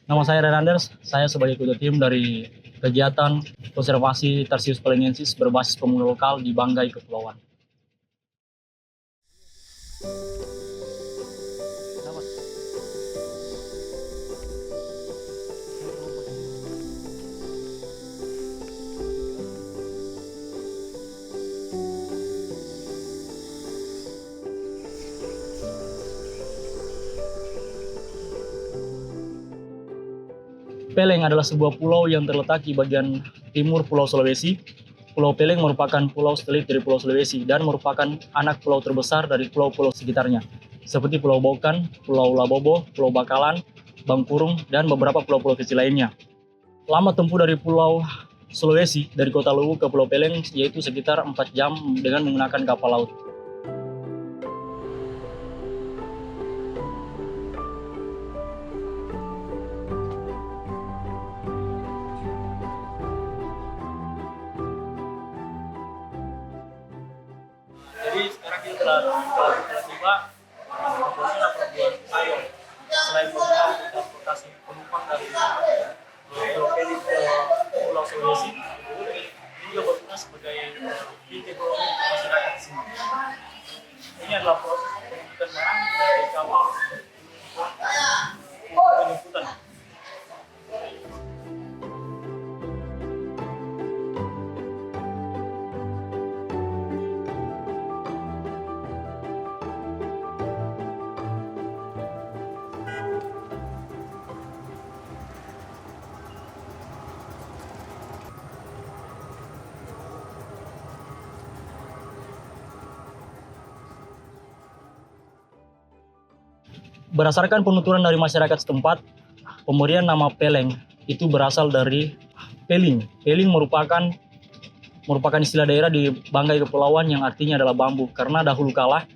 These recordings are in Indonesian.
Nama saya Renanders, saya sebagai ketua tim dari kegiatan konservasi Tarsius palinensis berbasis pemuda lokal di Banggai Kepulauan. Peleng adalah sebuah pulau yang terletak di bagian timur Pulau Sulawesi. Pulau Peleng merupakan pulau satelit dari Pulau Sulawesi dan merupakan anak pulau terbesar dari pulau-pulau sekitarnya, seperti Pulau Bokan, Pulau Labobo, Pulau Bakalan, Bangkurung, dan beberapa pulau-pulau kecil lainnya. Lama tempuh dari Pulau Sulawesi dari Kota Luwu ke Pulau Peleng yaitu sekitar 4 jam dengan menggunakan kapal laut. Jadi sekarang kita telah tiba proporsinya perbuatan ayo selain membantu transportasi penumpang dari Pulau Peleng ke Pulau Sulawesi, ini juga berguna sebagai pintu ekonomi masyarakat di sini. Ini adalah proses penjemputan barang dari kapal penjemputan. Berdasarkan penuturan dari masyarakat setempat, pemberian nama Peleng itu berasal dari peling. Peling merupakan istilah daerah di Banggai Kepulauan yang artinya adalah bambu, karena dahulu kala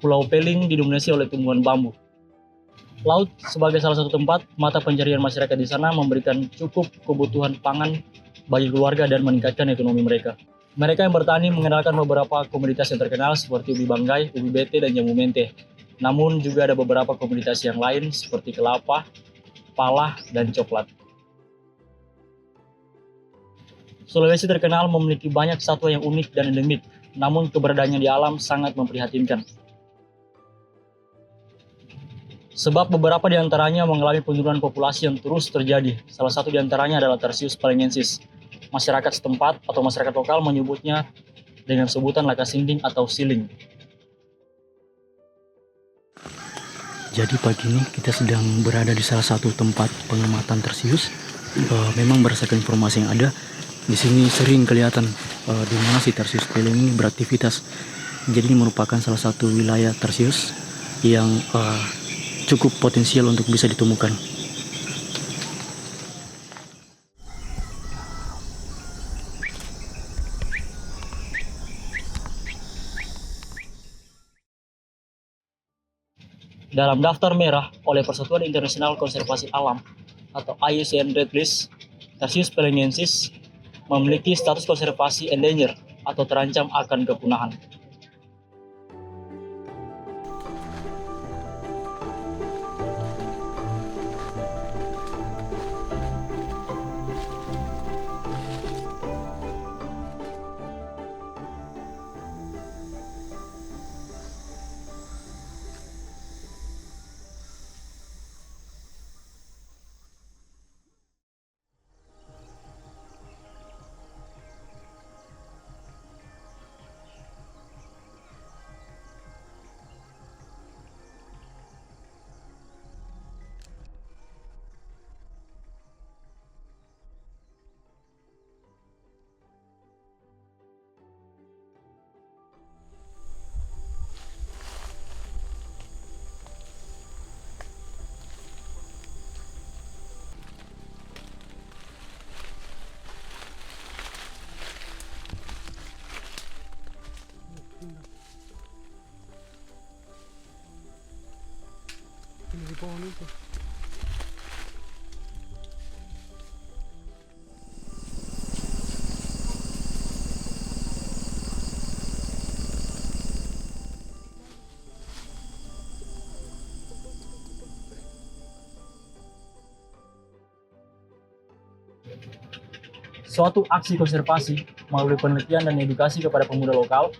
Pulau Peling didominasi oleh tumbuhan bambu. Laut sebagai salah satu tempat mata pencarian masyarakat di sana memberikan cukup kebutuhan pangan bagi keluarga dan meningkatkan ekonomi mereka. Mereka yang bertani mengenalkan beberapa komoditas yang terkenal seperti ubi banggai, ubi bete, dan jamu mente. Namun juga ada beberapa komoditas yang lain seperti kelapa, pala, dan coklat. Sulawesi terkenal memiliki banyak satwa yang unik dan endemik, namun keberadaannya di alam sangat memprihatinkan. Sebab beberapa di antaranya mengalami penurunan populasi yang terus terjadi. Salah satu di antaranya adalah Tarsius palinensis. Masyarakat setempat atau masyarakat lokal menyebutnya dengan sebutan lakasinding atau siling. Jadi pagi ini kita sedang berada di salah satu tempat pengamatan Tarsius. Memang berdasarkan informasi yang ada, di sini sering kelihatan di mana si Tarsius Peleng ini beraktivitas. Jadi ini merupakan salah satu wilayah Tarsius yang cukup potensial untuk bisa ditemukan. Dalam daftar merah oleh Persatuan Internasional Konservasi Alam atau IUCN Red List, Tarsius palinensis memiliki status konservasi endangered atau terancam akan kepunahan. Ini di pohon itu. Suatu aksi konservasi melalui penelitian dan edukasi kepada pemuda lokal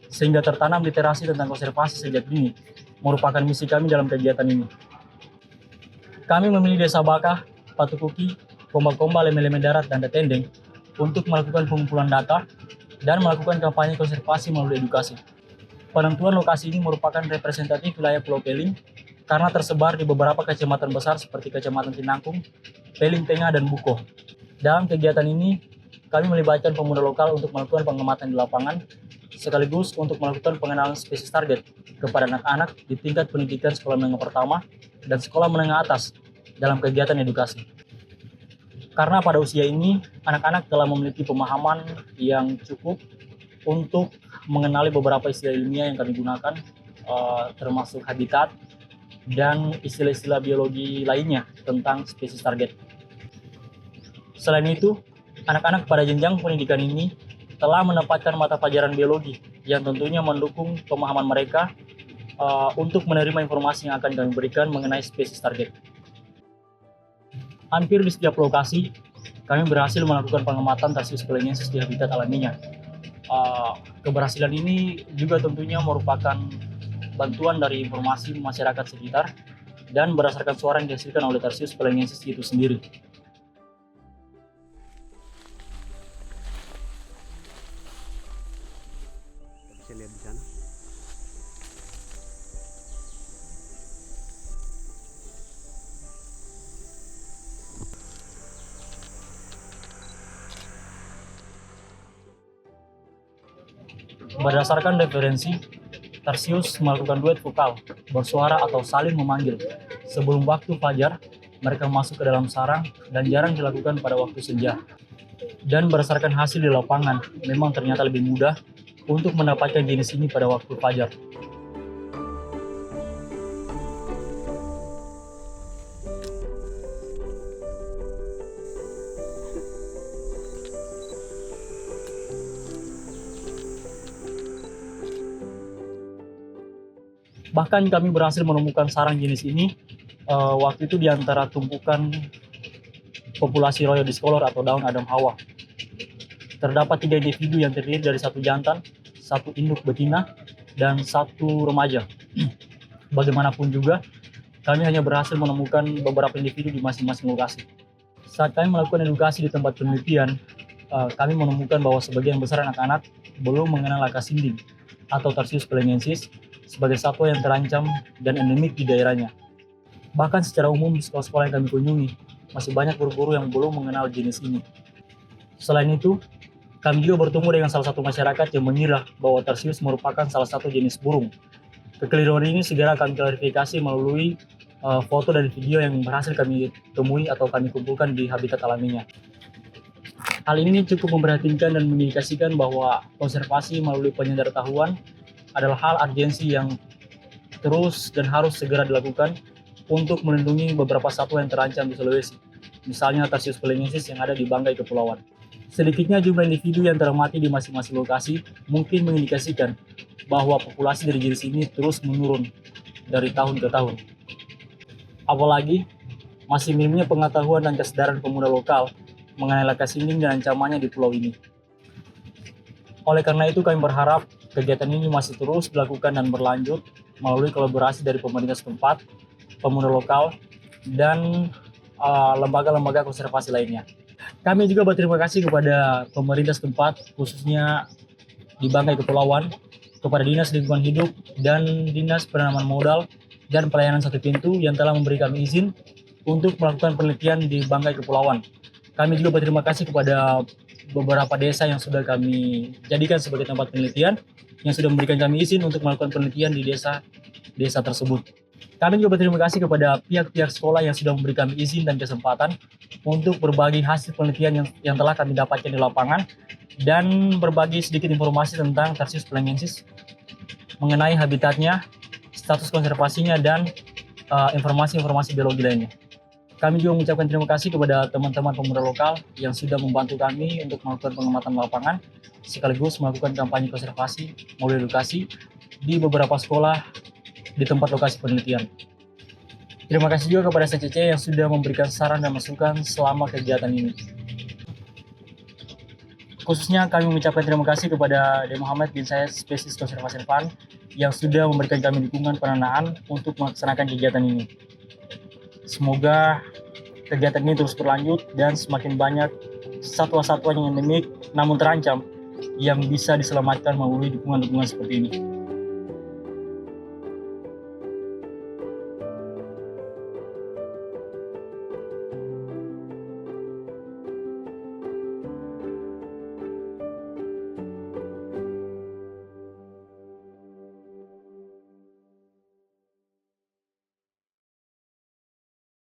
sehingga tertanam literasi tentang konservasi sejak dini merupakan misi kami dalam kegiatan ini. Kami memilih Desa Bakah, Patukuki, Komba-Komba, Leme-Leme Darat, dan Datendeng untuk melakukan pengumpulan data dan melakukan kampanye konservasi melalui edukasi. Penentuan lokasi ini merupakan representatif wilayah Pulau Peling karena tersebar di beberapa kecamatan besar seperti Kecamatan Tinangkung, Peling Tengah, dan Bukoh. Dalam kegiatan ini, kami melibatkan pemuda lokal untuk melakukan pengamatan di lapangan, sekaligus untuk melakukan pengenalan spesies target kepada anak-anak di tingkat pendidikan sekolah menengah pertama dan sekolah menengah atas dalam kegiatan edukasi. Karena pada usia ini, anak-anak telah memiliki pemahaman yang cukup untuk mengenali beberapa istilah ilmiah yang kami gunakan, termasuk habitat dan istilah-istilah biologi lainnya tentang spesies target. Selain itu, anak-anak pada jenjang pendidikan ini telah mendapatkan mata pelajaran biologi yang tentunya mendukung pemahaman mereka untuk menerima informasi yang akan kami berikan mengenai spesies target. Hampir di setiap lokasi, kami berhasil melakukan pengamatan Tarsius pelengensis di habitat alaminya. Keberhasilan ini juga tentunya merupakan bantuan dari informasi masyarakat sekitar dan berdasarkan suara yang dihasilkan oleh Tarsius pelengensis itu sendiri. Bisa lihat di sana. Berdasarkan referensi, Tarsius melakukan duet vokal, bersuara atau saling memanggil. Sebelum waktu fajar, mereka masuk ke dalam sarang dan jarang dilakukan pada waktu senja. Dan berdasarkan hasil di lapangan, memang ternyata lebih mudah untuk mendapatkan jenis ini pada waktu fajar. Bahkan kami berhasil menemukan sarang jenis ini waktu itu di antara tumpukan populasi Royo discolor atau daun Adam Hawa. Terdapat 3 individu yang terdiri dari 1 jantan, 1 induk betina, dan 1 remaja. Bagaimanapun juga, kami hanya berhasil menemukan beberapa individu di masing-masing lokasi. Saat kami melakukan edukasi di tempat penelitian, kami menemukan bahwa sebagian besar anak-anak belum mengenal laka sinding atau Tarsius pelengensis sebagai satwa yang terancam dan endemik di daerahnya. Bahkan secara umum di sekolah-sekolah yang kami kunjungi, masih banyak guru-guru yang belum mengenal jenis ini. Selain itu, kami juga bertemu dengan salah satu masyarakat yang mengira bahwa Tarsius merupakan salah satu jenis burung. Kekeliruan ini segera kami klarifikasi melalui foto dan video yang berhasil kami temui atau kami kumpulkan di habitat alaminya. Hal ini cukup memprihatinkan dan mengindikasikan bahwa konservasi melalui penyenderatahuan adalah hal urgensi yang terus dan harus segera dilakukan untuk melindungi beberapa satwa yang terancam di Sulawesi, misalnya Tarsius pelengensis yang ada di Banggai Kepulauan. Sedikitnya jumlah individu yang termati di masing-masing lokasi mungkin mengindikasikan bahwa populasi dari jenis ini terus menurun dari tahun ke tahun. Apalagi masih minimnya pengetahuan dan kesadaran pemuda lokal mengenai laka sinding dan ancamannya di pulau ini. Oleh karena itu kami berharap kegiatan ini masih terus dilakukan dan berlanjut melalui kolaborasi dari pemerintah setempat, pemuda lokal, dan lembaga-lembaga konservasi lainnya. Kami juga berterima kasih kepada pemerintah setempat, khususnya di Banggai Kepulauan, kepada Dinas Lingkungan Hidup dan Dinas Penanaman Modal dan Pelayanan Satu Pintu yang telah memberi kami izin untuk melakukan penelitian di Banggai Kepulauan. Kami juga berterima kasih kepada beberapa desa yang sudah kami jadikan sebagai tempat penelitian, yang sudah memberikan kami izin untuk melakukan penelitian di desa tersebut. Kami juga berterima kasih kepada pihak-pihak sekolah yang sudah memberi kami izin dan kesempatan untuk berbagi hasil penelitian yang telah kami dapatkan di lapangan dan berbagi sedikit informasi tentang Tarsius pelengensis mengenai habitatnya, status konservasinya, dan informasi-informasi biologi lainnya. Kami juga mengucapkan terima kasih kepada teman-teman pemuda lokal yang sudah membantu kami untuk melakukan pengamatan lapangan, sekaligus melakukan kampanye konservasi melalui edukasi di beberapa sekolah di tempat lokasi penelitian. Terima kasih juga kepada SCC yang sudah memberikan saran dan masukan selama kegiatan ini. Khususnya kami mengucapkan terima kasih kepada De Muhammad bin Zayed Species Conservation Fund yang sudah memberikan kami dukungan pendanaan untuk melaksanakan kegiatan ini. Semoga kegiatan ini terus berlanjut dan semakin banyak satwa-satwa yang endemik namun terancam yang bisa diselamatkan melalui dukungan-dukungan seperti ini.